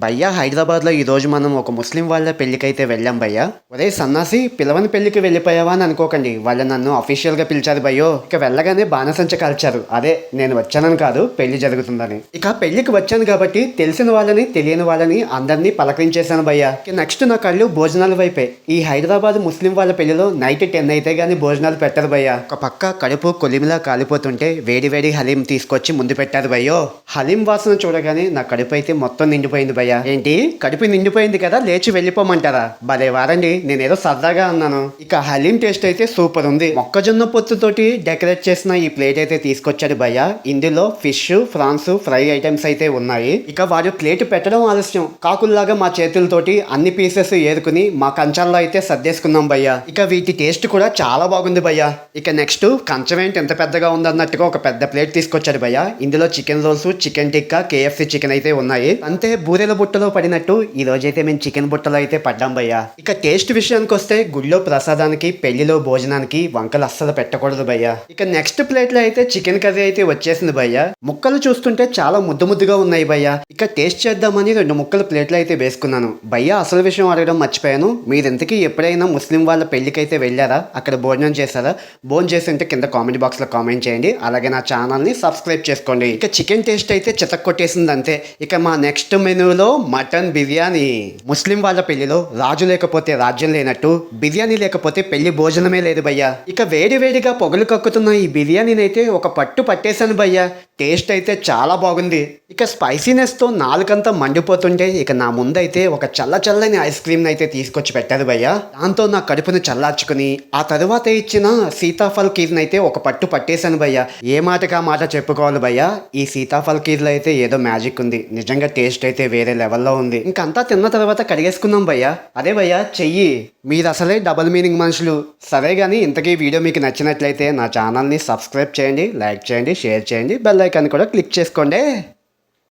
భయ్యా హైదరాబాద్లో ఈరోజు మనం ఒక ముస్లిం వాళ్ళ పెళ్ళికైతే వెళ్ళాం భయ్యా. ఒరే సన్నాసి, పిలవని పెళ్లికి వెళ్ళిపోయావా అని అనుకోకండి, వాళ్ళు నన్ను అఫీషియల్గా పిలిచారు భయ్యో. ఇక వెళ్ళగానే బాణసంచ కాల్చారు. అదే నేను వచ్చానని కాదు, పెళ్లి జరుగుతుందని. ఇక పెళ్లికి వచ్చాను కాబట్టి తెలిసిన వాళ్ళని తెలియని వాళ్ళని అందరినీ పలకరించేశాను భయ్యా. ఇక నెక్స్ట్ నా కళ్ళు భోజనాల వైపే. ఈ హైదరాబాద్ ముస్లిం వాళ్ళ పెళ్లిలో నైట్ 10 అయితే గానీ భోజనాలు పెట్టరు భయ్యా. ఒక పక్క కడుపు కొలిమిలా కాలిపోతుంటే వేడి వేడి హలీం తీసుకొచ్చి ముందు పెట్టారు భయ్యో. హలీం వాసన చూడగానే నా కడుపు అయితే మొత్తం నిండిపోయింది భయ్యా. ఏంటి, కడుపు నిండిపోయింది కదా లేచి వెళ్ళిపోమంటారా? భలే వారండి, నేనేదో సరదాగా అన్నాను. ఇక హలీం టేస్ట్ అయితే సూపర్ ఉంది. మొక్కజొన్న పొత్తుతోటి డెకరేట్ చేసిన ఈ ప్లేట్ అయితే తీసుకొచ్చాడు భయ్యా. ఇందులో ఫిష్, ఫ్రాన్స్ ఫ్రై ఐటమ్స్ అయితే ఉన్నాయి. ఇక వారు ప్లేట్ పెట్టడం ఆలస్యం, కాకుల్లాగా మా చేతులతోటి అన్ని పీసెస్ ఏరుకుని మా కంచాల్లో అయితే సర్దేసుకున్నాం భయ్యా. ఇక వీటి టేస్ట్ కూడా చాలా బాగుంది భయ్యా. ఇక నెక్స్ట్ కంచం ఏంటి ఎంత పెద్దగా ఉందన్నట్టుగా ఒక పెద్ద ప్లేట్ తీసుకొచ్చాడు భయ్యా. ఇందులో chicken roles, chicken tikka, KFC chicken అయితే ఉన్నాయి. అంతే బూరెల బుట్టలో పడినట్టు ఈ రోజైతే మేము చికెన్ బుట్టలో అయితే పడ్డాం భయ్యా. ఇక టేస్ట్ విషయానికి వస్తే గుళ్ళో ప్రసాదానికి, పెళ్లిలో భోజనానికి వంకలు అస్సలు పెట్టకూడదు భయ్యా. ఇక నెక్స్ట్ ప్లేట్ లో అయితే చికెన్ కర్రీ అయితే వచ్చేసింది భయ్యా. ముక్కలు చూస్తుంటే చాలా ముద్దు ముద్దుగా ఉన్నాయి భయ్యా. ఇక టేస్ట్ చేద్దామని 2 ముక్కలు ప్లేట్లో అయితే వేసుకున్నాను భయ్యా. అసలు విషయం అడగడం మర్చిపోయాను, మీరెంతకీ ఎప్పుడైనా ముస్లిం వాళ్ళ పెళ్లికైతే వెళ్ళారా? అక్కడ భోజనం చేశారా? భోజనం చేస్తుంటే కింద కామెంట్ బాక్స్ లో కామెంట్ చేయండి. అలాగే నా ఛానల్ ని సబ్స్క్రైబ్ చేసుకోండి. ఇక చికెన్ టేస్ట్ అయితే చితక్ కొట్టేసింది అంతే. ఇక మా నెక్స్ట్ మెనూలో మటన్ బిర్యానీ. ముస్లిం వాళ్ళ పెళ్లిలో రాజు లేకపోతే రాజ్యం లేనట్టు బిర్యానీ లేకపోతే పెళ్లి భోజనమే లేదు భయ్యా. ఇక వేడి వేడిగా పొగలు కక్కుతున్న ఈ బిర్యానీని అయితే ఒక పట్టు పట్టేశాను భయ్యా. టేస్ట్ అయితే చాలా బాగుంది. ఇక స్పైసీనెస్ తో నాలుకంతా మండిపోతుంటే ఇక నా ముందైతే ఒక చల్లని ఐస్ క్రీమ్ అయితే తీసుకొచ్చి పెట్టారు భయ్యా. దాంతో నా కడుపును చల్లార్చుకుని ఆ తరువాత ఇచ్చిన సీతాఫల్ కీర్ని అయితే ఒక పట్టు పట్టేశాను భయ్యా. ఏ మాటకా మాట చెప్పుకోవాలి భయ్యా, ఈ సీతాఫల్ కీర్లో అయితే ఏదో మ్యాజిక్ ఉంది. నిజంగా టేస్ట్ అయితే వేరే లెవెల్లో ఉంది. ఇంకంతా తిన్న తర్వాత కడిగేసుకున్నాం భయ్యా. అదే భయ్యా చెయ్యి, మీరు అసలే డబుల్ మీనింగ్ మనుషులు. సరే కానీ ఇంతకీ వీడియో మీకు నచ్చినట్లయితే నా ఛానల్ని సబ్స్క్రైబ్ చేయండి, లైక్ చేయండి, షేర్ చేయండి, బెల్ ఐకాన్ కూడా క్లిక్ చేసుకోండి.